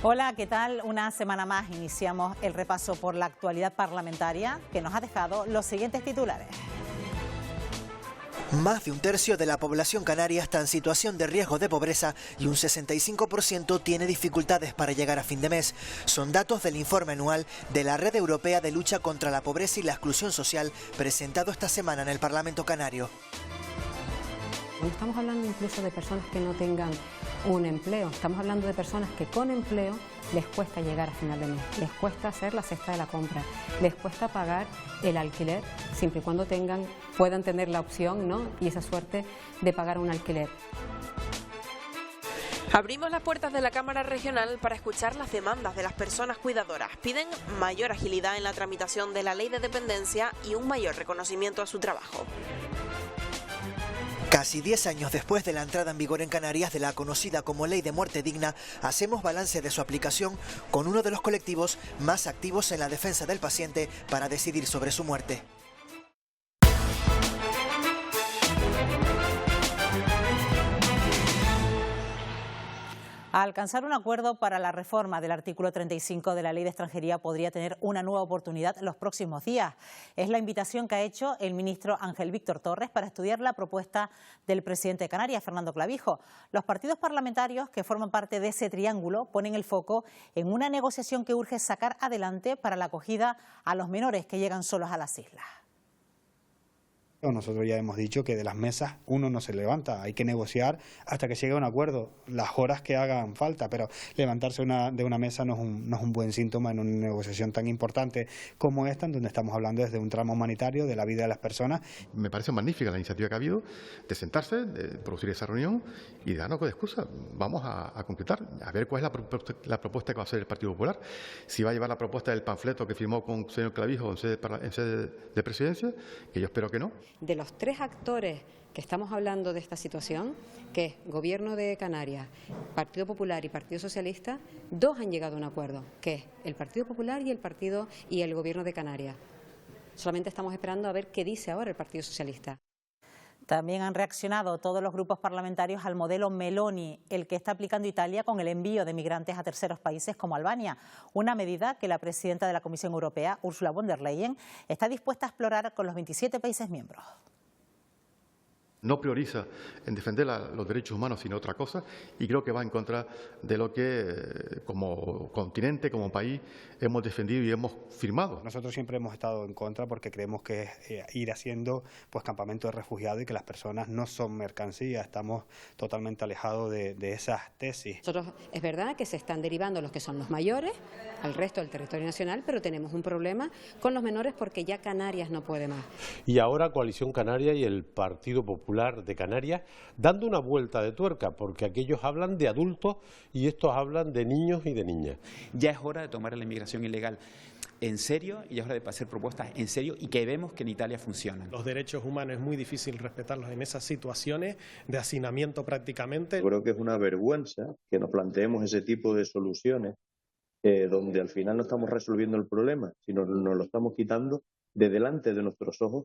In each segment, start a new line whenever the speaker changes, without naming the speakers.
Hola, ¿qué tal? Una semana más iniciamos el repaso por la actualidad parlamentaria que nos ha dejado los siguientes titulares.
Más de un tercio de la población canaria está en situación de riesgo de pobreza y un 65% tiene dificultades para llegar a fin de mes. Son datos del informe anual de la Red Europea de Lucha contra la Pobreza y la Exclusión Social presentado esta semana en el Parlamento Canario.
Estamos hablando incluso de personas que no tengan un empleo, estamos hablando de personas que con empleo les cuesta llegar a final de mes, les cuesta hacer la cesta de la compra, les cuesta pagar el alquiler, siempre y cuando puedan tener la opción, ¿no?, y esa suerte de pagar un alquiler.
Abrimos las puertas de la Cámara Regional para escuchar las demandas de las personas cuidadoras. Piden mayor agilidad en la tramitación de la ley de dependencia y un mayor reconocimiento a su trabajo.
Casi 10 años después de la entrada en vigor en Canarias de la conocida como Ley de Muerte Digna, hacemos balance de su aplicación con uno de los colectivos más activos en la defensa del paciente para decidir sobre su muerte.
A alcanzar un acuerdo para la reforma del artículo 35 de la Ley de Extranjería podría tener una nueva oportunidad los próximos días. Es la invitación que ha hecho el ministro Ángel Víctor Torres para estudiar la propuesta del presidente de Canarias, Fernando Clavijo. Los partidos parlamentarios que forman parte de ese triángulo ponen el foco en una negociación que urge sacar adelante para la acogida a los menores que llegan solos a las islas.
Nosotros ya hemos dicho que de las mesas uno no se levanta, hay que negociar hasta que llegue a un acuerdo, las horas que hagan falta, pero levantarse de una mesa no es un buen síntoma en una negociación tan importante como esta, en donde estamos hablando desde un tramo humanitario de la vida de las personas.
Me parece magnífica la iniciativa que ha habido de sentarse, de producir esa reunión y de darnos con excusa. Vamos a concretar, a ver cuál es la propuesta que va a hacer el Partido Popular. Si va a llevar la propuesta del panfleto que firmó con el señor Clavijo en sede de presidencia, que yo espero que no.
De los tres actores que estamos hablando de esta situación, que es Gobierno de Canarias, Partido Popular y Partido Socialista, dos han llegado a un acuerdo, que es el Partido Popular y el Gobierno de Canarias. Solamente estamos esperando a ver qué dice ahora el Partido Socialista.
También han reaccionado todos los grupos parlamentarios al modelo Meloni, el que está aplicando Italia con el envío de migrantes a terceros países como Albania, una medida que la presidenta de la Comisión Europea, Ursula von der Leyen, está dispuesta a explorar con los 27 países miembros.
No prioriza en defender los derechos humanos, sino otra cosa, y creo que va en contra de lo que como continente, como país, hemos defendido y hemos firmado.
Nosotros siempre hemos estado en contra porque creemos que es ir haciendo campamentos de refugiados y que las personas no son mercancías. Estamos totalmente alejados de esas tesis.
Nosotros, es verdad que se están derivando los que son los mayores al resto del territorio nacional, pero tenemos un problema con los menores porque ya Canarias no puede más.
Y ahora Coalición Canaria y el Partido Popular de Canarias dando una vuelta de tuerca, porque aquellos hablan de adultos y estos hablan de niños y de niñas.
Ya es hora de tomar la inmigración ilegal en serio y ya es hora de hacer propuestas en serio y que vemos que en Italia funcionan.
Los derechos humanos es muy difícil respetarlos en esas situaciones de hacinamiento prácticamente.
Creo que es una vergüenza que nos planteemos ese tipo de soluciones donde al final no estamos resolviendo el problema, sino nos lo estamos quitando de delante de nuestros ojos.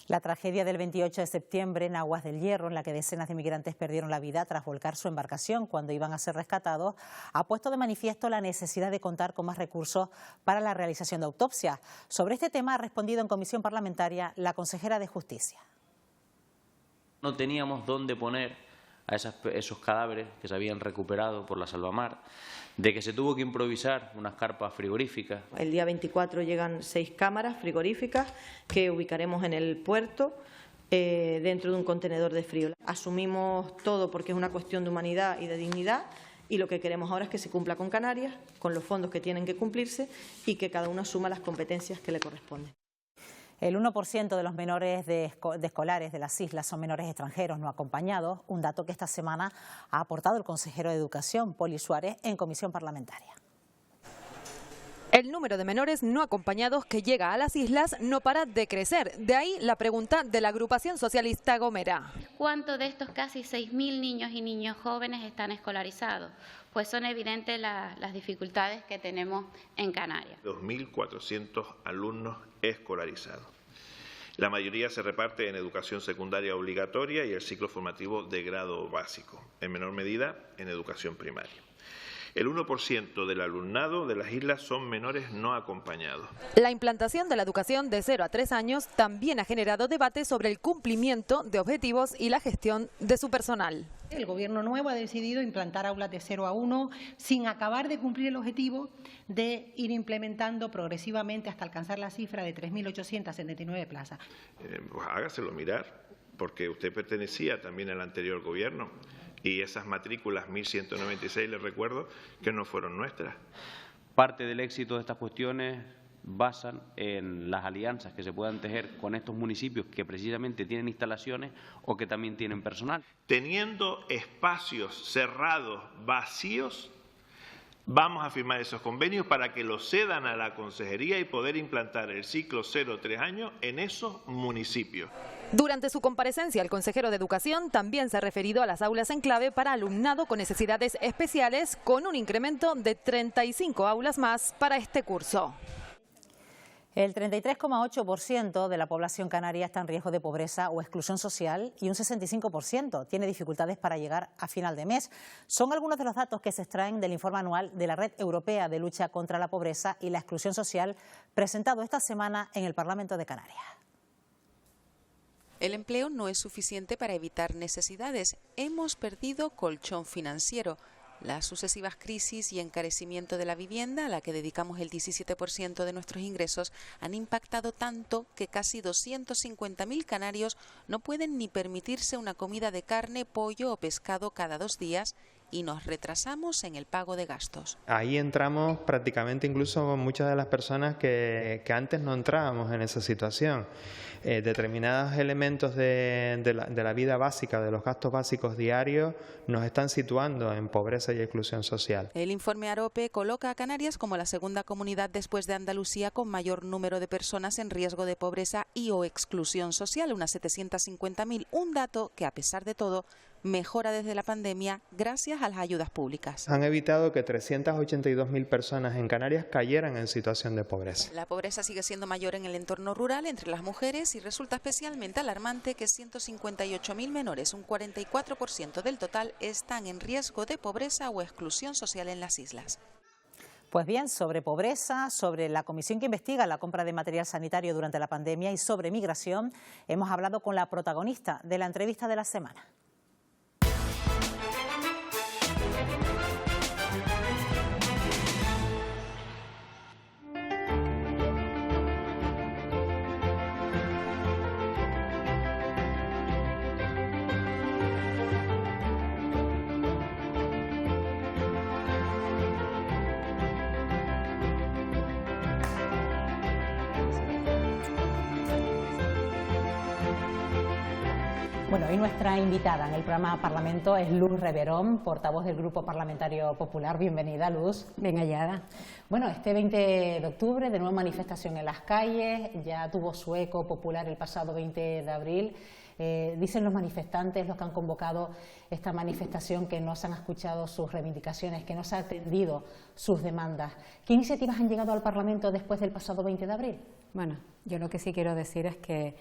La tragedia del 28 de septiembre en Aguas del Hierro, en la que decenas de migrantes perdieron la vida tras volcar su embarcación cuando iban a ser rescatados, ha puesto de manifiesto la necesidad de contar con más recursos para la realización de autopsias. Sobre este tema ha respondido en comisión parlamentaria la consejera de Justicia.
No teníamos dónde poner a esos cadáveres que se habían recuperado por la salvamar, de que se tuvo que improvisar unas carpas frigoríficas.
El día 24 llegan 6 cámaras frigoríficas que ubicaremos en el puerto dentro de un contenedor de frío. Asumimos todo porque es una cuestión de humanidad y de dignidad y lo que queremos ahora es que se cumpla con Canarias, con los fondos que tienen que cumplirse y que cada uno asuma las competencias que le corresponden.
El 1% de los menores de escolares de las islas son menores extranjeros no acompañados, un dato que esta semana ha aportado el consejero de Educación, Poli Suárez, en comisión parlamentaria.
El número de menores no acompañados que llega a las islas no para de crecer. De ahí la pregunta de la agrupación socialista Gomera.
¿Cuántos de estos casi 6.000 niños y niñas jóvenes están escolarizados? Pues son evidentes las dificultades que tenemos en Canarias.
2.400 alumnos escolarizados. La mayoría se reparte en educación secundaria obligatoria y el ciclo formativo de grado básico, en menor medida en educación primaria. El 1% del alumnado de las islas son menores no acompañados.
La implantación de la educación de 0 a 3 años también ha generado debate sobre el cumplimiento de objetivos y la gestión de su personal.
El Gobierno nuevo ha decidido implantar aulas de 0 a 1 sin acabar de cumplir el objetivo de ir implementando progresivamente hasta alcanzar la cifra de 3.879 plazas.
Pues hágaselo mirar, porque usted pertenecía también al anterior Gobierno y esas matrículas 1.196, les recuerdo, que no fueron nuestras.
Parte del éxito de estas cuestiones basan en las alianzas que se puedan tejer con estos municipios que precisamente tienen instalaciones o que también tienen personal.
Teniendo espacios cerrados, vacíos, vamos a firmar esos convenios para que los cedan a la consejería y poder implantar el ciclo 0-3 años en esos municipios.
Durante su comparecencia, el consejero de Educación también se ha referido a las aulas en clave para alumnado con necesidades especiales, con un incremento de 35 aulas más para este curso.
El 33,8% de la población canaria está en riesgo de pobreza o exclusión social y un 65% tiene dificultades para llegar a final de mes. Son algunos de los datos que se extraen del informe anual de la Red Europea de Lucha contra la Pobreza y la Exclusión Social, presentado esta semana en el Parlamento de Canarias.
El empleo no es suficiente para evitar necesidades. Hemos perdido colchón financiero. Las sucesivas crisis y encarecimiento de la vivienda, a la que dedicamos el 17% de nuestros ingresos, han impactado tanto que casi 250.000 canarios no pueden ni permitirse una comida de carne, pollo o pescado cada 2 días y nos retrasamos en el pago de gastos.
Ahí entramos prácticamente incluso con muchas de las personas que antes no entrábamos en esa situación. Determinados elementos de la vida básica, de los gastos básicos diarios, nos están situando en pobreza y exclusión social.
El informe AROPE coloca a Canarias como la segunda comunidad después de Andalucía con mayor número de personas en riesgo de pobreza y o exclusión social, unas 750.000, un dato que a pesar de todo mejora desde la pandemia gracias a las ayudas públicas.
Han evitado que 382.000 personas en Canarias cayeran en situación de pobreza.
La pobreza sigue siendo mayor en el entorno rural entre las mujeres y resulta especialmente alarmante que 158.000 menores, un 44% del total, están en riesgo de pobreza o exclusión social en las islas.
Pues bien, sobre pobreza, sobre la comisión que investiga la compra de material sanitario durante la pandemia y sobre migración, hemos hablado con la protagonista de la entrevista de la semana. Bueno, hoy nuestra invitada en el programa Parlamento es Luz Reverón, portavoz del Grupo Parlamentario Popular. Bienvenida, Luz.
Bien hallada.
Bueno, este 20 de octubre, de nuevo manifestación en las calles, ya tuvo su eco popular el pasado 20 de abril. Dicen los manifestantes, los que han convocado esta manifestación, que no se han escuchado sus reivindicaciones, que no se han atendido sus demandas. ¿Qué iniciativas han llegado al Parlamento después del pasado 20 de abril?
Bueno, yo lo que sí quiero decir es que,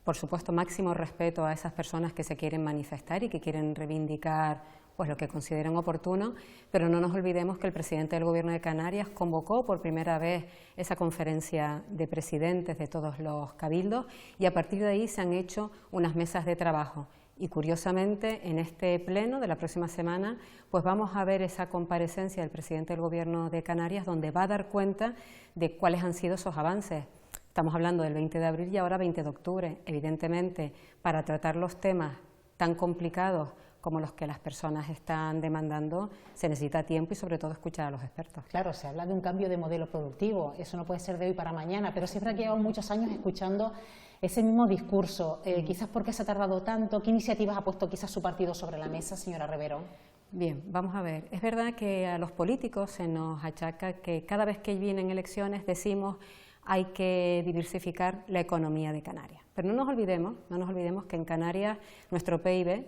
por supuesto, máximo respeto a esas personas que se quieren manifestar y que quieren reivindicar pues lo que consideren oportuno, pero no nos olvidemos que el presidente del Gobierno de Canarias convocó por primera vez esa conferencia de presidentes de todos los cabildos y a partir de ahí se han hecho unas mesas de trabajo. Y curiosamente, en este pleno de la próxima semana, pues vamos a ver esa comparecencia del presidente del Gobierno de Canarias, donde va a dar cuenta de cuáles han sido esos avances. Estamos hablando del 20 de abril y ahora 20 de octubre. Evidentemente, para tratar los temas tan complicados como los que las personas están demandando, se necesita tiempo y sobre todo escuchar a los expertos.
Claro, se habla de un cambio de modelo productivo, eso no puede ser de hoy para mañana, pero siempre ha llevado muchos años escuchando ese mismo discurso. Quizás ¿por qué se ha tardado tanto? ¿Qué iniciativas ha puesto quizás su partido sobre la mesa, señora Reverón?
Bien, vamos a ver. Es verdad que a los políticos se nos achaca que cada vez que vienen elecciones decimos hay que diversificar la economía de Canarias. Pero no nos olvidemos que en Canarias nuestro PIB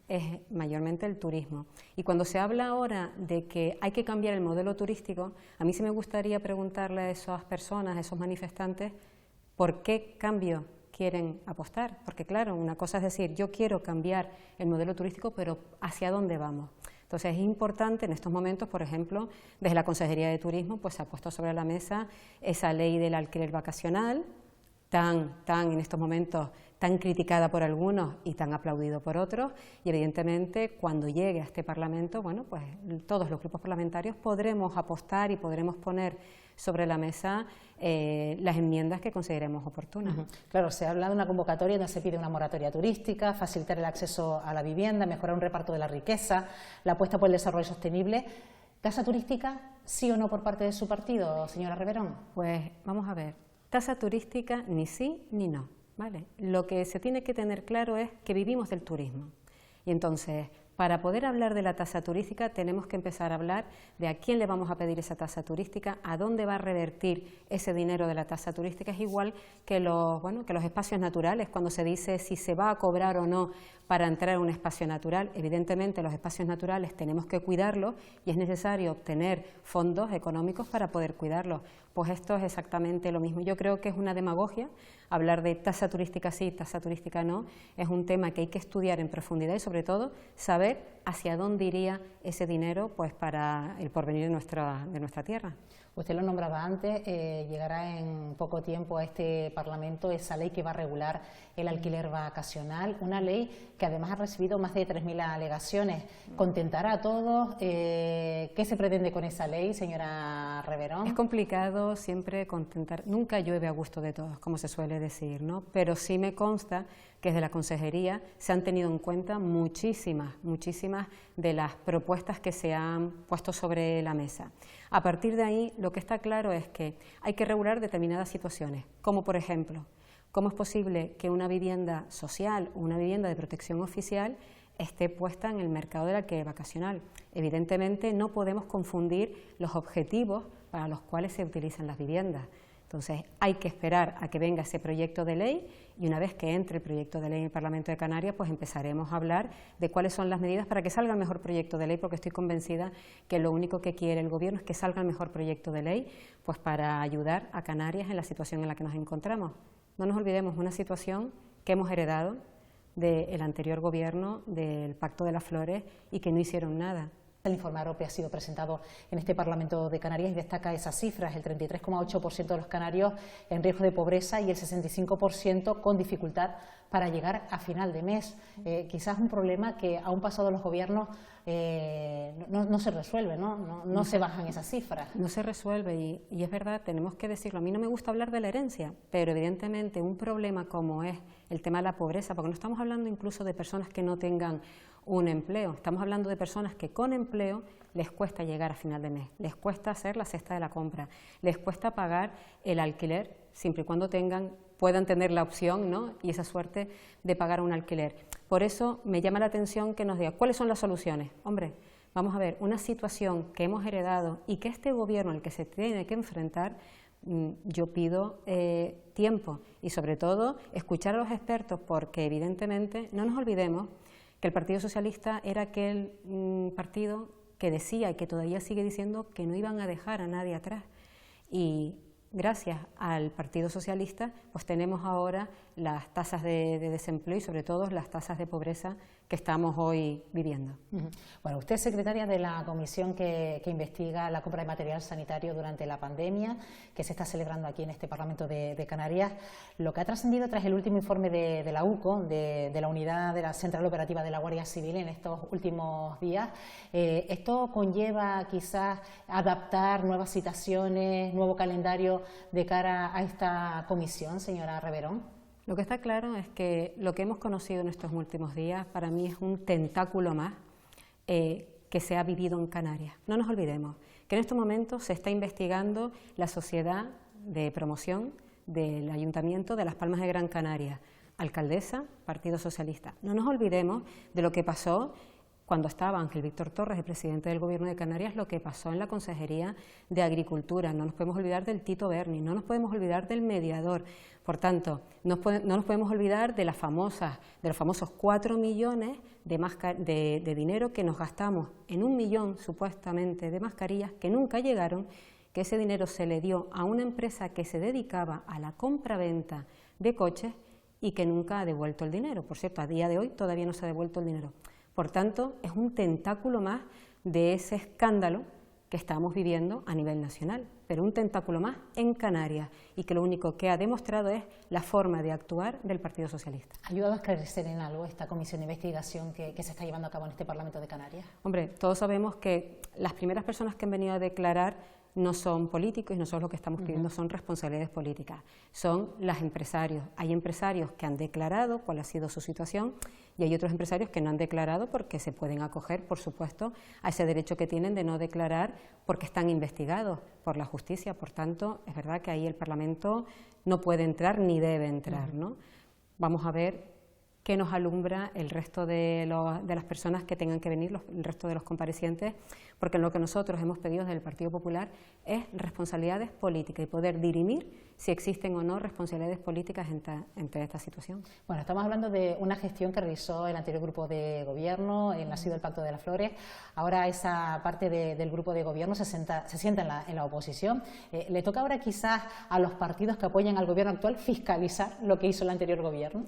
es mayormente el turismo. Y cuando se habla ahora de que hay que cambiar el modelo turístico, a mí sí me gustaría preguntarle a esas personas, a esos manifestantes, ¿por qué cambio quieren apostar? Porque claro, una cosa es decir, yo quiero cambiar el modelo turístico, pero ¿hacia dónde vamos? Entonces es importante en estos momentos, por ejemplo, desde la Consejería de Turismo pues se ha puesto sobre la mesa esa ley del alquiler vacacional, tan en estos momentos tan criticada por algunos y tan aplaudido por otros, y evidentemente cuando llegue a este Parlamento, bueno, pues todos los grupos parlamentarios podremos apostar y podremos poner sobre la mesa las enmiendas que consideremos oportunas.
Claro, se habla de una convocatoria donde se pide una moratoria turística, facilitar el acceso a la vivienda, mejorar un reparto de la riqueza, la apuesta por el desarrollo sostenible. ¿Tasa turística, sí o no por parte de su partido, señora Reverón?
Pues vamos a ver, tasa turística ni sí ni no, ¿vale? Lo que se tiene que tener claro es que vivimos del turismo y entonces para poder hablar de la tasa turística tenemos que empezar a hablar de a quién le vamos a pedir esa tasa turística, a dónde va a revertir ese dinero de la tasa turística. Es igual que los espacios naturales, cuando se dice si se va a cobrar o no para entrar a un espacio natural. Evidentemente los espacios naturales tenemos que cuidarlos y es necesario obtener fondos económicos para poder cuidarlos. Pues esto es exactamente lo mismo. Yo creo que es una demagogia hablar de tasa turística sí, tasa turística no. Es un tema que hay que estudiar en profundidad y sobre todo saber hacia dónde iría ese dinero pues para el porvenir de nuestra tierra.
Usted lo nombraba antes, llegará en poco tiempo a este Parlamento esa ley que va a regular el alquiler vacacional, una ley que además ha recibido más de 3.000 alegaciones. ¿Contentará a todos? ¿Qué se pretende con esa ley, señora Reverón?
Es complicado siempre contentar, nunca llueve a gusto de todos, como se suele decir, ¿no? Pero sí me consta que desde la Consejería se han tenido en cuenta muchísimas de las propuestas que se han puesto sobre la mesa. A partir de ahí, lo que está claro es que hay que regular determinadas situaciones, como por ejemplo, ¿cómo es posible que una vivienda social o una vivienda de protección oficial esté puesta en el mercado del alquiler vacacional? Evidentemente no podemos confundir los objetivos para los cuales se utilizan las viviendas. Entonces hay que esperar a que venga ese proyecto de ley y una vez que entre el proyecto de ley en el Parlamento de Canarias pues empezaremos a hablar de cuáles son las medidas para que salga el mejor proyecto de ley, porque estoy convencida que lo único que quiere el Gobierno es que salga el mejor proyecto de ley pues para ayudar a Canarias en la situación en la que nos encontramos. No nos olvidemos, una situación que hemos heredado del anterior Gobierno, del Pacto de las Flores y que no hicieron nada.
El informe AROPE ha sido presentado en este Parlamento de Canarias y destaca esas cifras, el 33,8% de los canarios en riesgo de pobreza y el 65% con dificultad para llegar a final de mes. Quizás un problema que aún pasado los gobiernos no se resuelve, no se bajan esas cifras.
No se resuelve y es verdad, tenemos que decirlo. A mí no me gusta hablar de la herencia, pero evidentemente un problema como es el tema de la pobreza, porque no estamos hablando incluso de personas que no tengan un empleo, estamos hablando de personas que con empleo les cuesta llegar a final de mes, les cuesta hacer la cesta de la compra, les cuesta pagar el alquiler, siempre y cuando puedan tener la opción, ¿no?, y esa suerte de pagar un alquiler. Por eso me llama la atención que nos diga cuáles son las soluciones. Hombre, vamos a ver, una situación que hemos heredado y que este Gobierno al que se tiene que enfrentar, yo pido tiempo y sobre todo escuchar a los expertos, porque evidentemente no nos olvidemos que el Partido Socialista era aquel partido que decía y que todavía sigue diciendo que no iban a dejar a nadie atrás. Y gracias al Partido Socialista pues tenemos ahora las tasas de desempleo y sobre todo las tasas de pobreza que estamos hoy viviendo.
Bueno, usted es secretaria de la comisión que investiga la compra de material sanitario durante la pandemia, que se está celebrando aquí en este Parlamento de Canarias. Lo que ha trascendido tras el último informe de la UCO, de la unidad de la Central Operativa de la Guardia Civil en estos últimos días, ¿esto conlleva quizás adaptar nuevas citaciones, nuevo calendario de cara a esta comisión, señora Reverón?
Lo que está claro es que lo que hemos conocido en estos últimos días para mí es un tentáculo más que se ha vivido en Canarias. No nos olvidemos que en estos momentos se está investigando la Sociedad de Promoción del Ayuntamiento de Las Palmas de Gran Canaria, alcaldesa, Partido Socialista. No nos olvidemos de lo que pasó cuando estaba Ángel Víctor Torres, el presidente del Gobierno de Canarias, lo que pasó en la Consejería de Agricultura. No nos podemos olvidar del Tito Berni, no nos podemos olvidar del mediador. Por tanto, no nos podemos olvidar de los famosos 4 millones de dinero que nos gastamos en 1 millón, supuestamente, de mascarillas que nunca llegaron, que ese dinero se le dio a una empresa que se dedicaba a la compra-venta de coches y que nunca ha devuelto el dinero. Por cierto, a día de hoy todavía no se ha devuelto el dinero. Por tanto, es un tentáculo más de ese escándalo que estamos viviendo a nivel nacional, pero un tentáculo más en Canarias, y que lo único que ha demostrado es la forma de actuar del Partido Socialista.
¿Ha ayudado a esclarecer en algo esta comisión de investigación que se está llevando a cabo en este Parlamento de Canarias?
Hombre, todos sabemos que las primeras personas que han venido a declarar no son políticos y nosotros lo que estamos pidiendo son responsabilidades políticas, son los empresarios. Hay empresarios que han declarado cuál ha sido su situación y hay otros empresarios que no han declarado porque se pueden acoger, por supuesto, a ese derecho que tienen de no declarar porque están investigados por la justicia. Por tanto, es verdad que ahí el Parlamento no puede entrar ni debe entrar, ¿no? Vamos a ver qué nos alumbra el resto de las personas que tengan que venir, el resto de los comparecientes, porque lo que nosotros hemos pedido desde el Partido Popular es responsabilidades políticas y poder dirimir si existen o no responsabilidades políticas entre esta situación.
Bueno, estamos hablando de una gestión que realizó el anterior grupo de gobierno, el nacido el Pacto de las Flores. Ahora esa parte del grupo de gobierno se sienta en la oposición. ¿Le toca ahora quizás a los partidos que apoyan al gobierno actual fiscalizar lo que hizo el anterior gobierno?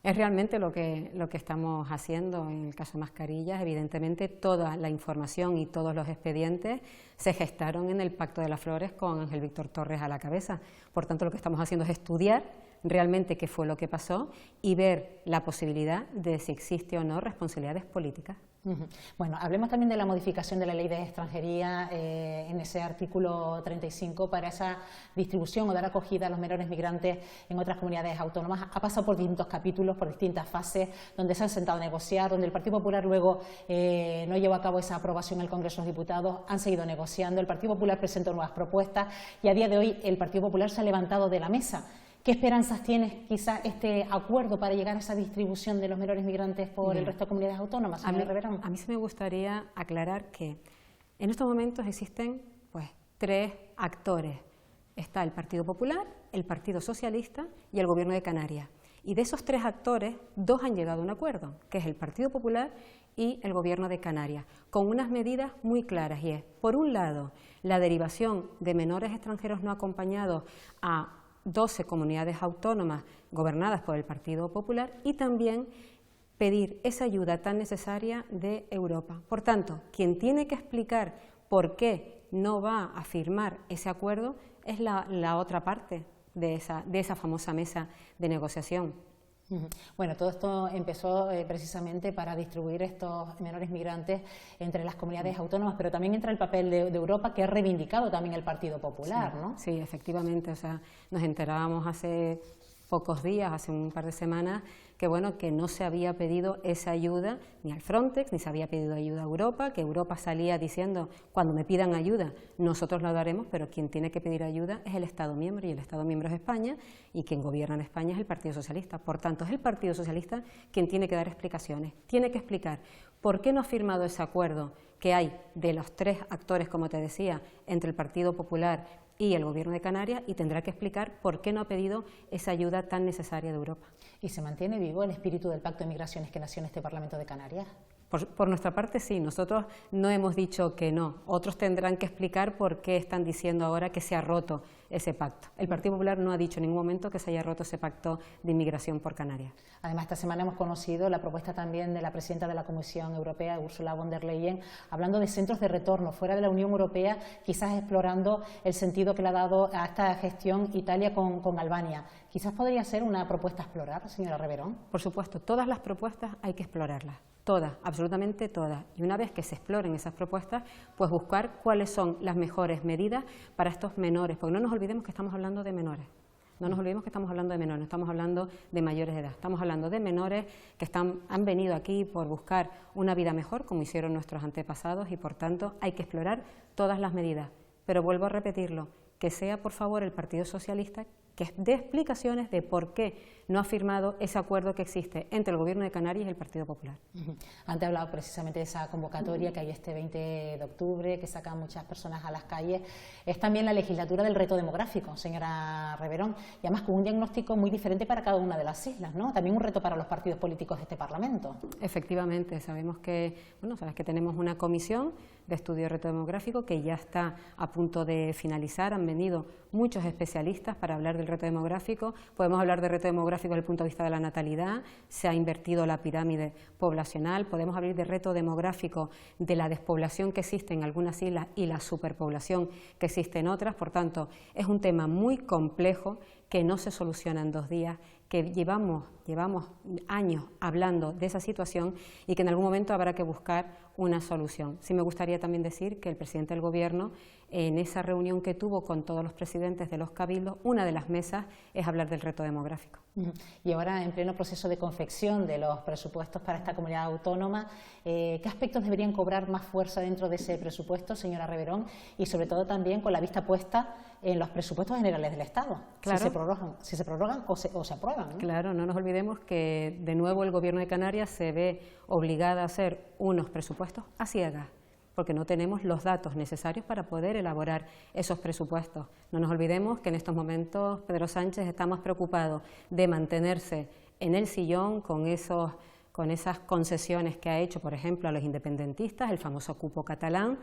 Es realmente lo que estamos haciendo en el caso de mascarillas. Evidentemente, toda la información y todos los expedientes se gestaron en el Pacto de las Flores con Ángel Víctor Torres a la cabeza. Por tanto, lo que estamos haciendo es estudiar realmente qué fue lo que pasó y ver la posibilidad de si existe o no responsabilidades políticas.
Bueno, hablemos también de la modificación de la Ley de Extranjería en ese artículo 35 para esa distribución o dar acogida a los menores migrantes en otras comunidades autónomas. Ha pasado por distintos capítulos, por distintas fases, donde se han sentado a negociar, donde el Partido Popular luego no llevó a cabo esa aprobación en el Congreso de los Diputados, han seguido negociando, el Partido Popular presentó nuevas propuestas y a día de hoy el Partido Popular se ha levantado de la mesa. ¿Qué esperanzas tiene quizá este acuerdo para llegar a esa distribución de los menores migrantes por el resto de comunidades autónomas, señora Reverón?
A mí sí me gustaría aclarar que en estos momentos existen tres actores. Está el Partido Popular, el Partido Socialista y el Gobierno de Canarias. Y de esos tres actores, dos han llegado a un acuerdo, que es el Partido Popular y el Gobierno de Canarias, con unas medidas muy claras, y es, por un lado, la derivación de menores extranjeros no acompañados a 12 comunidades autónomas gobernadas por el Partido Popular y también pedir esa ayuda tan necesaria de Europa. Por tanto, quien tiene que explicar por qué no va a firmar ese acuerdo es la otra parte de esa famosa mesa de negociación.
Bueno, todo esto empezó precisamente para distribuir estos menores migrantes entre las comunidades autónomas, pero también entra el papel de Europa, que ha reivindicado también el Partido Popular,
sí,
¿no?
Sí, efectivamente. O sea, nos enterábamos hace pocos días, hace un par de semanas, que no se había pedido esa ayuda ni al Frontex, ni se había pedido ayuda a Europa, que Europa salía diciendo, cuando me pidan ayuda, nosotros la daremos, pero quien tiene que pedir ayuda es el Estado miembro, y el Estado miembro es España, y quien gobierna en España es el Partido Socialista. Por tanto, es el Partido Socialista quien tiene que dar explicaciones, tiene que explicar por qué no ha firmado ese acuerdo que hay de los tres actores, como te decía, entre el Partido Popular y el Gobierno de Canarias, y tendrá que explicar por qué no ha pedido esa ayuda tan necesaria de Europa.
¿Y se mantiene vivo el espíritu del Pacto de Migraciones que nació en este Parlamento de Canarias?
Por nuestra parte sí, nosotros no hemos dicho que no. Otros tendrán que explicar por qué están diciendo ahora que se ha roto ese pacto. El Partido Popular no ha dicho en ningún momento que se haya roto ese pacto de inmigración por Canarias.
Además, esta semana hemos conocido la propuesta también de la presidenta de la Comisión Europea, Ursula von der Leyen, hablando de centros de retorno fuera de la Unión Europea, quizás explorando el sentido que le ha dado a esta gestión Italia con Albania. Quizás podría ser una propuesta a explorar, señora Reverón.
Por supuesto, todas las propuestas hay que explorarlas. Todas, absolutamente todas. Y una vez que se exploren esas propuestas, pues buscar cuáles son las mejores medidas para estos menores, porque no nos olvidemos que estamos hablando de menores. No nos olvidemos que estamos hablando de menores, no estamos hablando de mayores de edad, estamos hablando de menores que han venido aquí por buscar una vida mejor, como hicieron nuestros antepasados, y por tanto hay que explorar todas las medidas. Pero vuelvo a repetirlo, que sea por favor el Partido Socialista que dé explicaciones de por qué no ha firmado ese acuerdo que existe entre el Gobierno de Canarias y el Partido Popular.
Antes he hablado precisamente de esa convocatoria que hay este 20 de octubre, que sacan muchas personas a las calles. Es también la legislatura del reto demográfico, señora Reverón, y además con un diagnóstico muy diferente para cada una de las islas, ¿no? También un reto para los partidos políticos de este Parlamento.
Efectivamente, sabes que tenemos una comisión de estudio de reto demográfico que ya está a punto de finalizar, han venido muchos especialistas para hablar del reto demográfico. Podemos hablar de reto demográfico desde el punto de vista de la natalidad, se ha invertido la pirámide poblacional, podemos hablar de reto demográfico de la despoblación que existe en algunas islas y la superpoblación que existe en otras. Por tanto, es un tema muy complejo que no se soluciona en 2 días, que llevamos años hablando de esa situación y que en algún momento habrá que buscar una solución. Sí me gustaría también decir que el presidente del Gobierno, en esa reunión que tuvo con todos los presidentes de los cabildos, una de las mesas es hablar del reto demográfico.
Y ahora, en pleno proceso de confección de los presupuestos para esta comunidad autónoma, ¿qué aspectos deberían cobrar más fuerza dentro de ese presupuesto, señora Reverón? Y sobre todo también con la vista puesta en los presupuestos generales del Estado,
claro.
si se prorrogan o se aprueban, ¿no?
Claro, no nos olvidemos que de nuevo el Gobierno de Canarias se ve obligada a hacer unos presupuestos a ciegas, porque no tenemos los datos necesarios para poder elaborar esos presupuestos. No nos olvidemos que en estos momentos Pedro Sánchez está más preocupado de mantenerse en el sillón con esas concesiones que ha hecho, por ejemplo, a los independentistas, el famoso cupo catalán,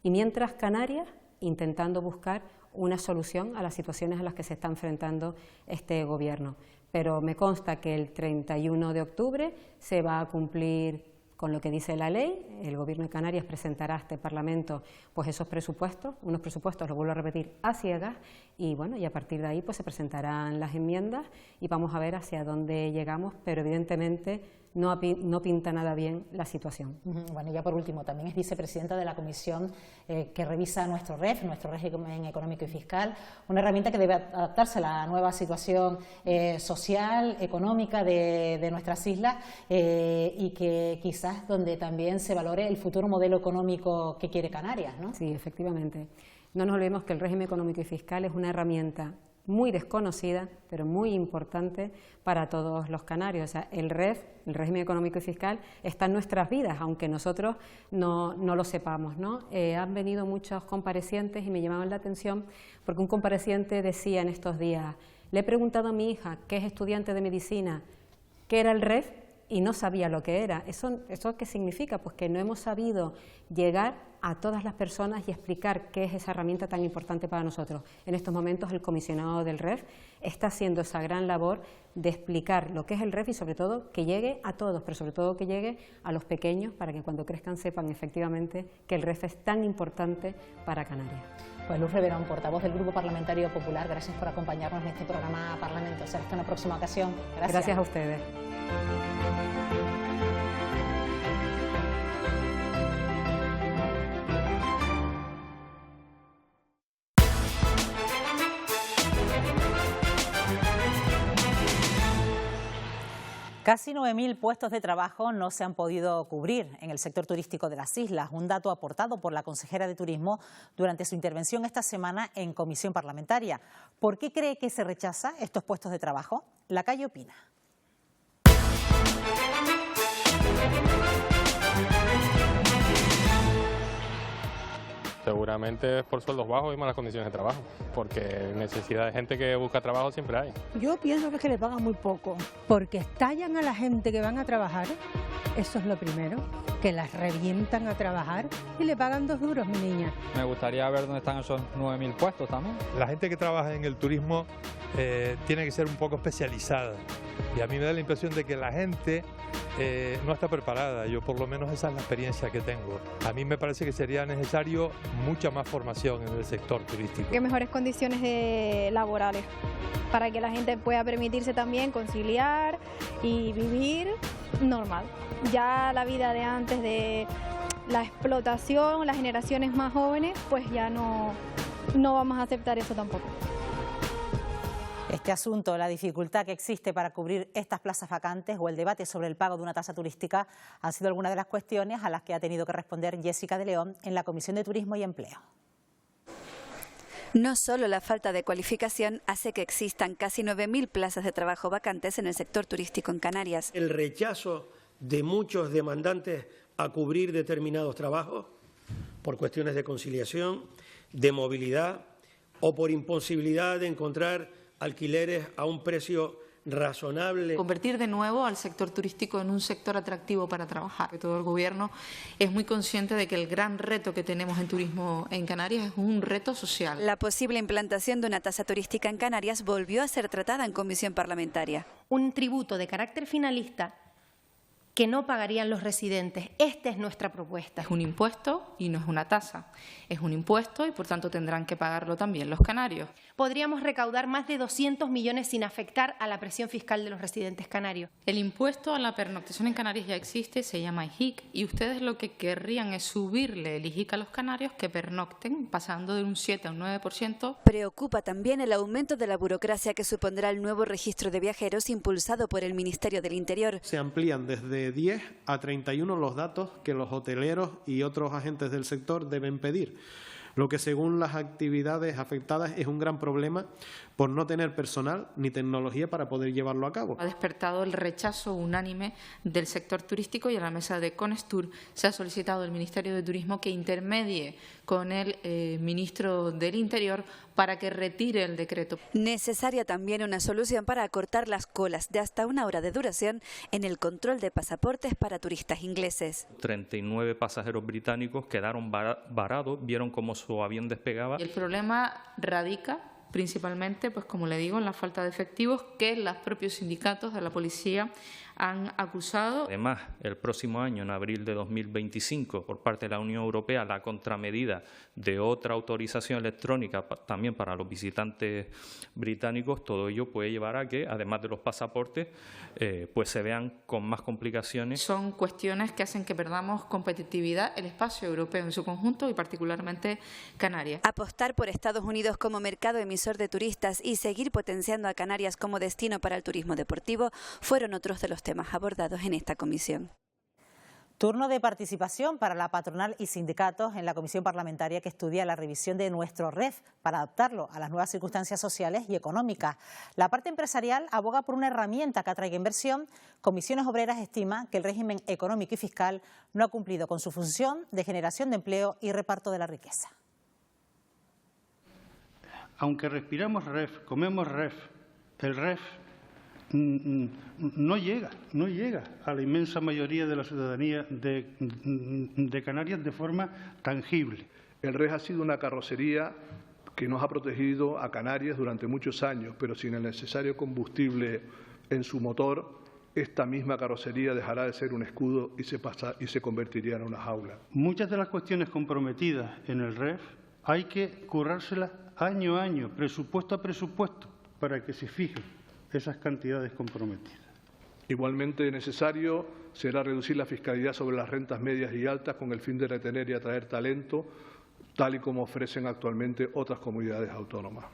y mientras Canarias intentando buscar una solución a las situaciones a las que se está enfrentando este Gobierno. Pero me consta que el 31 de octubre se va a cumplir con lo que dice la ley. El Gobierno de Canarias presentará a este Parlamento pues esos presupuestos, unos presupuestos, lo vuelvo a repetir, a ciegas, y bueno, y a partir de ahí pues se presentarán las enmiendas y vamos a ver hacia dónde llegamos, pero evidentemente no pinta nada bien la situación.
Bueno, ya por último, también es vicepresidenta de la comisión que revisa nuestro régimen económico y fiscal, una herramienta que debe adaptarse a la nueva situación social, económica de nuestras islas y que quizás donde también se valore el futuro modelo económico que quiere Canarias, ¿no?
Sí, efectivamente. No nos olvidemos que el régimen económico y fiscal es una herramienta muy desconocida, pero muy importante para todos los canarios. O sea, el REF, el régimen económico y fiscal, está en nuestras vidas, aunque nosotros no lo sepamos, ¿no? Han venido muchos comparecientes y me llamaban la atención porque un compareciente decía en estos días: le he preguntado a mi hija, que es estudiante de medicina, qué era el REF y no sabía lo que era. ¿Eso qué significa? Pues que no hemos sabido llegar a todas las personas y explicar qué es esa herramienta tan importante para nosotros. En estos momentos el comisionado del REF está haciendo esa gran labor de explicar lo que es el REF y sobre todo que llegue a todos, pero sobre todo que llegue a los pequeños para que cuando crezcan sepan efectivamente que el REF es tan importante para Canarias.
Pues Luz Reverón, portavoz del Grupo Parlamentario Popular, gracias por acompañarnos en este programa Parlamento. Será hasta una próxima ocasión. Gracias.
Gracias a ustedes.
Casi 9.000 puestos de trabajo no se han podido cubrir en el sector turístico de las islas, un dato aportado por la consejera de Turismo durante su intervención esta semana en comisión parlamentaria. ¿Por qué cree que se rechaza estos puestos de trabajo? La Calle opina.
Seguramente es por sueldos bajos y malas condiciones de trabajo, porque necesidad de gente que busca trabajo siempre hay.
Yo pienso que es que le pagan muy poco, porque estallan a la gente que van a trabajar, eso es lo primero, que las revientan a trabajar y le pagan 2 duros, mi niña.
Me gustaría ver dónde están esos 9.000 puestos también.
La gente que trabaja en el turismo tiene que ser un poco especializada y a mí me da la impresión de que la gente no está preparada. Yo por lo menos esa es la experiencia que tengo. A mí me parece que sería necesario mucha más formación en el sector turístico.
Que mejores condiciones laborales para que la gente pueda permitirse también conciliar y vivir normal. Ya la vida de antes de la explotación, las generaciones más jóvenes, pues ya no vamos a aceptar eso tampoco.
Este asunto, la dificultad que existe para cubrir estas plazas vacantes o el debate sobre el pago de una tasa turística han sido algunas de las cuestiones a las que ha tenido que responder Jessica de León en la Comisión de Turismo y Empleo.
No solo la falta de cualificación hace que existan casi 9.000 plazas de trabajo vacantes en el sector turístico en Canarias.
El rechazo de muchos demandantes a cubrir determinados trabajos por cuestiones de conciliación, de movilidad o por imposibilidad de encontrar alquileres a un precio razonable.
Convertir de nuevo al sector turístico en un sector atractivo para trabajar. Todo el Gobierno es muy consciente de que el gran reto que tenemos en turismo en Canarias es un reto social.
La posible implantación de una tasa turística en Canarias volvió a ser tratada en comisión parlamentaria.
Un tributo de carácter finalista que no pagarían los residentes. Esta es nuestra propuesta.
Es un impuesto y no es una tasa. Es un impuesto y, por tanto, tendrán que pagarlo también los canarios.
Podríamos recaudar más de 200 millones sin afectar a la presión fiscal de los residentes canarios.
El impuesto a la pernoctación en Canarias ya existe, se llama IJIC, y ustedes lo que querrían es subirle el IJIC a los canarios que pernocten, pasando de un 7 a un 9%.
Preocupa también el aumento de la burocracia que supondrá el nuevo registro de viajeros impulsado por el Ministerio del Interior.
Se amplían desde 10 a 31 los datos que los hoteleros y otros agentes del sector deben pedir, lo que según las actividades afectadas es un gran problema por no tener personal ni tecnología para poder llevarlo a cabo.
Ha despertado el rechazo unánime del sector turístico y a la mesa de Conestur se ha solicitado al Ministerio de Turismo que intermedie con el Ministro del Interior para que retire el decreto.
Necesaria también una solución para acortar las colas de hasta 1 hora de duración en el control de pasaportes para turistas ingleses.
39 pasajeros británicos quedaron varados, vieron cómo su avión despegaba.
Y el problema radica principalmente, pues como le digo, en la falta de efectivos que los propios sindicatos de la policía han acusado.
Además, el próximo año, en abril de 2025, por parte de la Unión Europea, la contramedida de otra autorización electrónica también para los visitantes británicos, todo ello puede llevar a que, además de los pasaportes, pues se vean con más complicaciones.
Son cuestiones que hacen que perdamos competitividad el espacio europeo en su conjunto y particularmente Canarias.
Apostar por Estados Unidos como mercado emisor de turistas y seguir potenciando a Canarias como destino para el turismo deportivo fueron otros de los temas abordados en esta comisión.
Turno de participación para la patronal y sindicatos en la comisión parlamentaria que estudia la revisión de nuestro REF para adaptarlo a las nuevas circunstancias sociales y económicas. La parte empresarial aboga por una herramienta que atraiga inversión. Comisiones Obreras estima que el régimen económico y fiscal no ha cumplido con su función de generación de empleo y reparto de la riqueza.
Aunque respiramos REF, comemos REF, el REF no llega a la inmensa mayoría de la ciudadanía de Canarias de forma tangible.
El REF ha sido una carrocería que nos ha protegido a Canarias durante muchos años, pero sin el necesario combustible en su motor, esta misma carrocería dejará de ser un escudo y se convertiría en una jaula.
Muchas de las cuestiones comprometidas en el REF hay que currárselas año a año, presupuesto a presupuesto, para que se fijen esas cantidades comprometidas.
Igualmente necesario será reducir la fiscalidad sobre las rentas medias y altas con el fin de retener y atraer talento, tal y como ofrecen actualmente otras comunidades autónomas.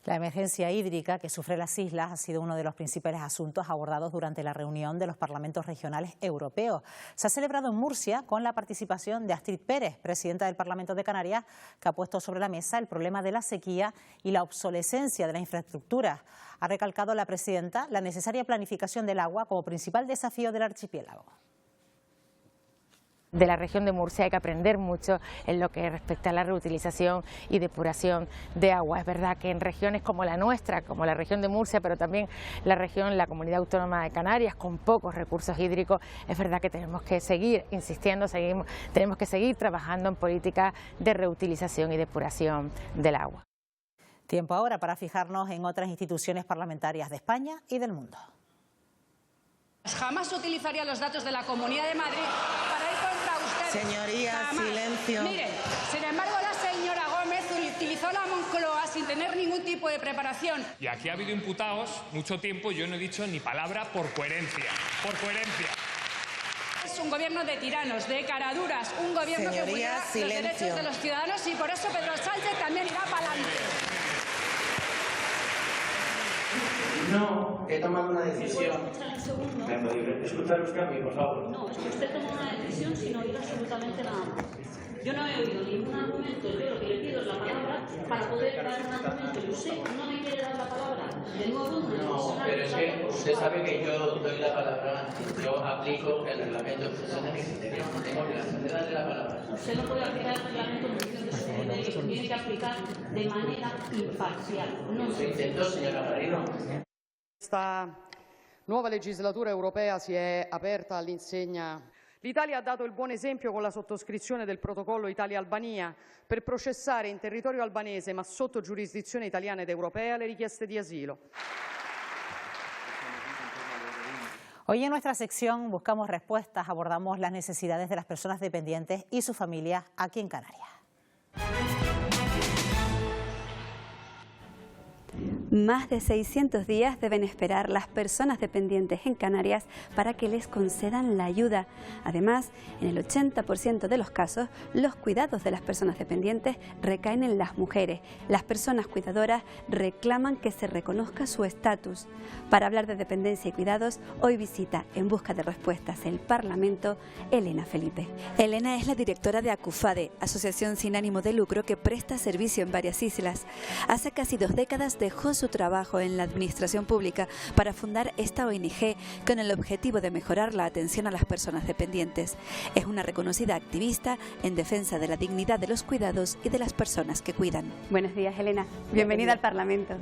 La emergencia hídrica que sufren las islas ha sido uno de los principales asuntos abordados durante la reunión de los parlamentos regionales europeos. Se ha celebrado en Murcia con la participación de Astrid Pérez, presidenta del Parlamento de Canarias, que ha puesto sobre la mesa el problema de la sequía y la obsolescencia de la infraestructura. Ha recalcado la presidenta la necesaria planificación del agua como principal desafío del archipiélago.
De la región de Murcia hay que aprender mucho en lo que respecta a la reutilización y depuración de agua. Es verdad que en regiones como la nuestra, como la región de Murcia, pero también la comunidad autónoma de Canarias, con pocos recursos hídricos, es verdad que tenemos que seguir insistiendo, tenemos que seguir trabajando en políticas de reutilización y depuración del agua.
Tiempo ahora para fijarnos en otras instituciones parlamentarias de España y del mundo.
Jamás utilizaría los datos de la Comunidad de Madrid para ir contra ustedes.
Señorías,
jamás.
silencio.
Miren, sin embargo, la señora Gómez utilizó la Moncloa sin tener ningún tipo de preparación.
Y aquí ha habido imputados mucho tiempo, yo no he dicho ni palabra por coherencia. Por coherencia.
Es un gobierno de tiranos, de caraduras, un gobierno que vulnera los derechos de los ciudadanos y por eso Pedro Sánchez también irá para adelante.
No, he tomado una decisión. ¿Me puede escuchar usted a mí, por favor?
No, es que usted tomó una decisión sin oír absolutamente nada más. Yo no he oído ningún argumento, yo lo que le pido es la palabra para poder dar un argumento y usted no me quiere dar la palabra. De nuevo,
no, pero es que usted sabe que yo doy la palabra, yo aplico el reglamento, usted sabe que tengo obligación de darle la palabra.
Usted no puede aplicar el reglamento en función de su criterio, tiene que aplicar de manera imparcial. No
se intentó, señora Garrido.
Questa nuova legislatura europea si è aperta all'insegna. L'Italia ha dato il buon esempio con la sottoscrizione del protocollo Italia-Albania per processare in territorio albanese, ma sotto giurisdizione italiana ed europea, le richieste di asilo.
Hoy en nuestra sección buscamos respuestas, abordamos las necesidades de las personas dependientes y sus familias aquí en Canarias.
Más de 600 días deben esperar las personas dependientes en Canarias para que les concedan la ayuda. Además, en el 80% de los casos, los cuidados de las personas dependientes recaen en las mujeres. Las personas cuidadoras reclaman que se reconozca su estatus. Para hablar de dependencia y cuidados, hoy visita en busca de respuestas el Parlamento Elena Felipe. Elena es la directora de ACUFADE, asociación sin ánimo de lucro que presta servicio en varias islas. Hace casi 2 décadas dejó su trabajo en la administración pública para fundar esta ONG con el objetivo de mejorar la atención a las personas dependientes. Es una reconocida activista en defensa de la dignidad de los cuidados y de las personas que cuidan. Buenos días, Elena. Bienvenida al Parlamento.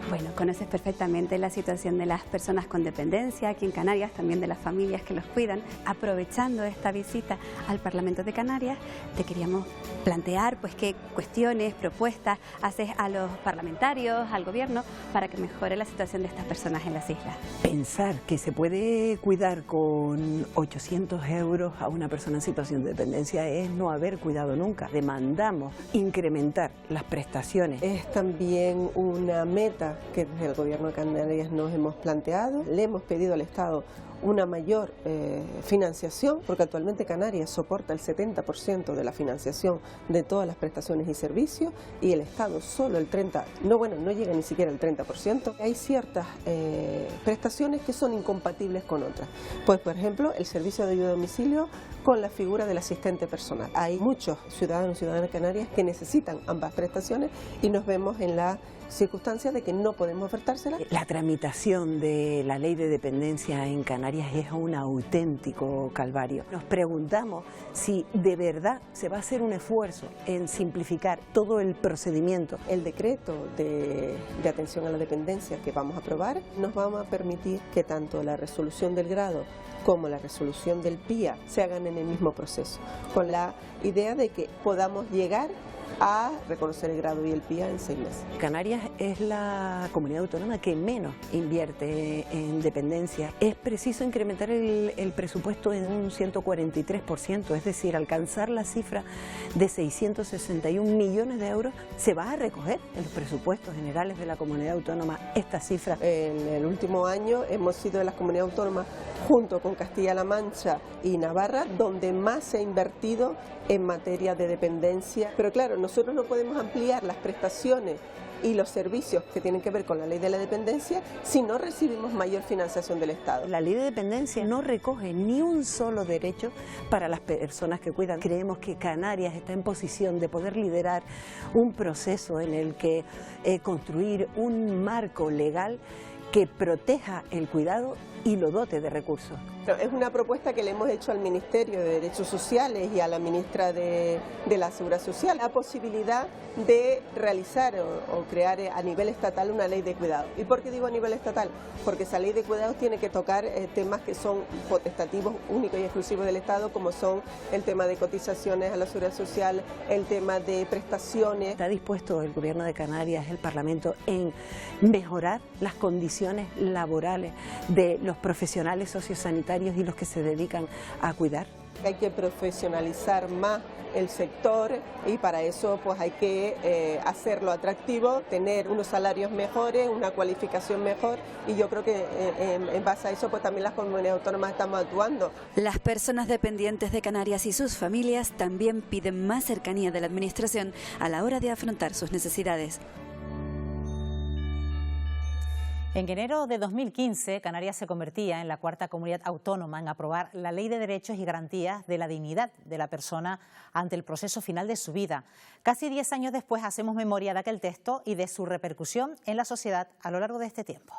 Bueno, conoces perfectamente la situación de las personas con dependencia aquí en Canarias, también de las familias que los cuidan. Aprovechando esta visita al Parlamento de Canarias, te queríamos plantear pues qué cuestiones, propuestas haces a los parlamentarios, al gobierno, para que mejore la situación de estas personas en las islas.
Pensar que se puede cuidar con 800 euros a una persona en situación de dependencia es no haber cuidado nunca. Demandamos incrementar las prestaciones.
Es también una meta que desde el Gobierno de Canarias nos hemos planteado. Le hemos pedido al Estado una mayor financiación, porque actualmente Canarias soporta el 70% de la financiación de todas las prestaciones y servicios y el Estado solo el 30%, no llega ni siquiera el 30%. Hay ciertas prestaciones que son incompatibles con otras. Pues, por ejemplo, el servicio de ayuda a domicilio con la figura del asistente personal. Hay muchos ciudadanos y ciudadanas canarias que necesitan ambas prestaciones y nos vemos en la circunstancia de que no podemos ofertársela.
La tramitación de la ley de dependencia en Canarias es un auténtico calvario. Nos preguntamos si de verdad se va a hacer un esfuerzo en simplificar todo el procedimiento.
El decreto de atención a la dependencia que vamos a aprobar nos va a permitir que tanto la resolución del grado como la resolución del PIA se hagan en el mismo proceso, con la idea de que podamos llegar a reconocer el grado y el PIA en 6 meses.
Canarias es la comunidad autónoma que menos invierte en dependencia. Es preciso incrementar el presupuesto en un 143%, es decir, alcanzar la cifra de 661 millones de euros. Se va a recoger en los presupuestos generales de la comunidad autónoma esta cifra.
En el último año hemos sido de las comunidades autónomas, junto con Castilla-La Mancha y Navarra, donde más se ha invertido en materia de dependencia. Pero claro, nosotros no podemos ampliar las prestaciones y los servicios que tienen que ver con la ley de la dependencia si no recibimos mayor financiación del Estado.
La ley de dependencia no recoge ni un solo derecho para las personas que cuidan. Creemos que Canarias está en posición de poder liderar un proceso en el que construir un marco legal que proteja el cuidado y lo dote de recursos.
Es una propuesta que le hemos hecho al Ministerio de Derechos Sociales y a la ministra de la Seguridad Social, la posibilidad de realizar o crear a nivel estatal una ley de cuidado. ¿Y por qué digo a nivel estatal? Porque esa ley de cuidados tiene que tocar temas que son potestativos únicos y exclusivos del Estado, como son el tema de cotizaciones a la Seguridad Social, el tema de prestaciones.
Está dispuesto el Gobierno de Canarias, el Parlamento, en mejorar las condiciones laborales de los profesionales sociosanitarios y los que se dedican a cuidar.
Hay que profesionalizar más el sector y para eso pues hay que hacerlo atractivo, tener unos salarios mejores, una cualificación mejor y yo creo que en base a eso pues también las comunidades autónomas estamos actuando.
Las personas dependientes de Canarias y sus familias también piden más cercanía de la administración a la hora de afrontar sus necesidades.
En enero de 2015, Canarias se convertía en la 4ª comunidad autónoma en aprobar la Ley de Derechos y Garantías de la Dignidad de la Persona ante el proceso final de su vida. Casi 10 años después hacemos memoria de aquel texto y de su repercusión en la sociedad a lo largo de este tiempo.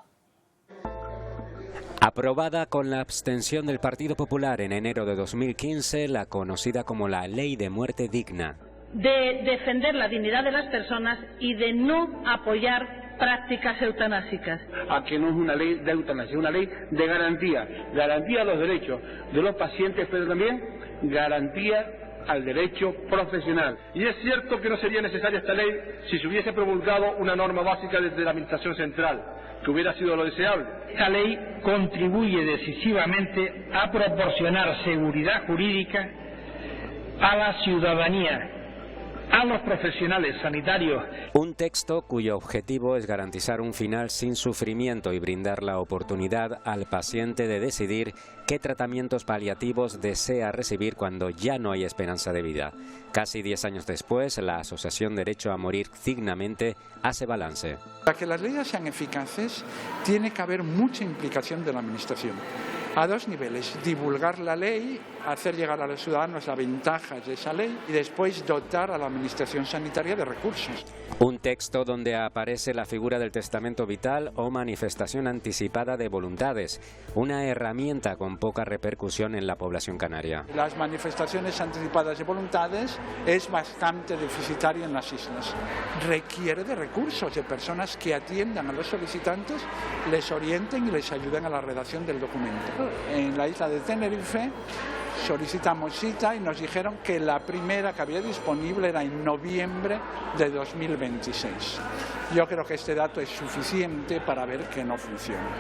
Aprobada con la abstención del Partido Popular en enero de 2015, la conocida como la Ley de Muerte Digna.
De defender la dignidad de las personas y de no apoyar prácticas eutanásicas.
A que no es una ley de eutanasia, es una ley de garantía a los derechos de los pacientes, pero también garantía al derecho profesional.
Y es cierto que no sería necesaria esta ley si se hubiese promulgado una norma básica desde la Administración Central, que hubiera sido lo deseable.
Esta ley contribuye decisivamente a proporcionar seguridad jurídica a la ciudadanía, a los profesionales sanitarios.
Un texto cuyo objetivo es garantizar un final sin sufrimiento y brindar la oportunidad al paciente de decidir qué tratamientos paliativos desea recibir cuando ya no hay esperanza de vida. Casi 10 años después, la Asociación Derecho a Morir Dignamente hace balance.
Para que las leyes sean eficaces, tiene que haber mucha implicación de la Administración. A dos niveles: divulgar la ley, hacer llegar a los ciudadanos las ventajas de esa ley y después dotar a la Administración Sanitaria de recursos.
Un texto donde aparece la figura del testamento vital o manifestación anticipada de voluntades, una herramienta con poca repercusión en la población canaria.
Las manifestaciones anticipadas de voluntades es bastante deficitaria en las islas. Requiere de recursos, de personas que atiendan a los solicitantes, les orienten y les ayuden a la redacción del documento. En la isla de Tenerife solicitamos cita y nos dijeron que la primera que había disponible era en noviembre de 2026. Yo creo que este dato es suficiente para ver que no funciona.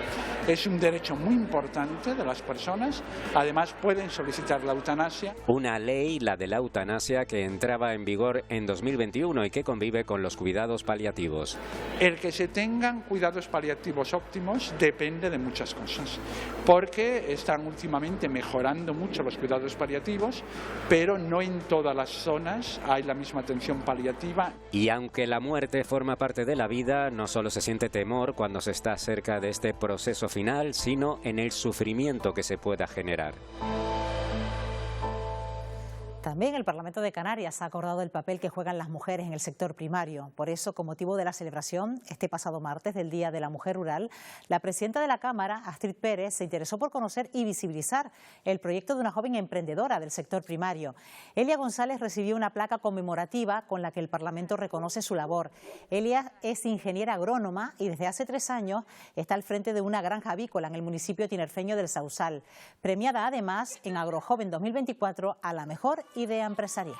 Es un derecho muy importante de las personas, además pueden solicitar la eutanasia.
Una ley, la de la eutanasia, que entraba en vigor en 2021 y que convive con los cuidados paliativos.
El que se tengan cuidados paliativos óptimos depende de muchas cosas, porque están últimamente mejorando mucho los cuidados paliativos, pero no en todas las zonas hay la misma atención paliativa.
Y aunque la muerte forma parte de la vida, no solo se siente temor cuando se está cerca de este proceso final, sino en el sufrimiento que se pueda generar.
También el Parlamento de Canarias ha acordado el papel que juegan las mujeres en el sector primario. Por eso, con motivo de la celebración este pasado martes del Día de la Mujer Rural, la presidenta de la Cámara, Astrid Pérez, se interesó por conocer y visibilizar el proyecto de una joven emprendedora del sector primario. Elia González recibió una placa conmemorativa con la que el Parlamento reconoce su labor. Elia es ingeniera agrónoma y desde hace 3 años está al frente de una granja avícola en el municipio tinerfeño del Sausal, premiada además en Agrojoven 2024 a la mejor idea empresarial.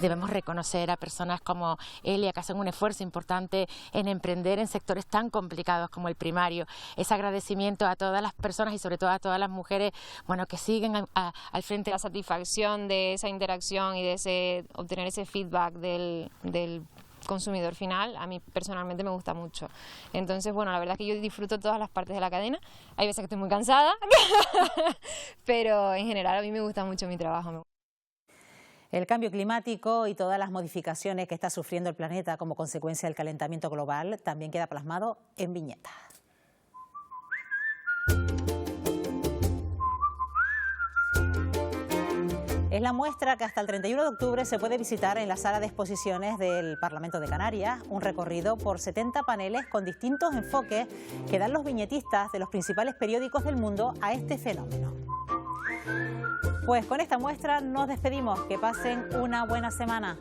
Debemos reconocer a personas como Elia, que hacen un esfuerzo importante en emprender en sectores tan complicados como el primario. Ese agradecimiento a todas las personas y sobre todo a todas las mujeres, bueno, que siguen al frente.
La satisfacción de esa interacción y de obtener ese feedback del consumidor final, a mí personalmente me gusta mucho. Entonces, bueno, la verdad es que yo disfruto todas las partes de la cadena. Hay veces que estoy muy cansada, pero en general a mí me gusta mucho mi trabajo.
El cambio climático y todas las modificaciones que está sufriendo el planeta como consecuencia del calentamiento global también queda plasmado en viñeta. Es la muestra que hasta el 31 de octubre se puede visitar en la sala de exposiciones del Parlamento de Canarias, un recorrido por 70 paneles con distintos enfoques que dan los viñetistas de los principales periódicos del mundo a este fenómeno. Pues con esta muestra nos despedimos, que pasen una buena semana.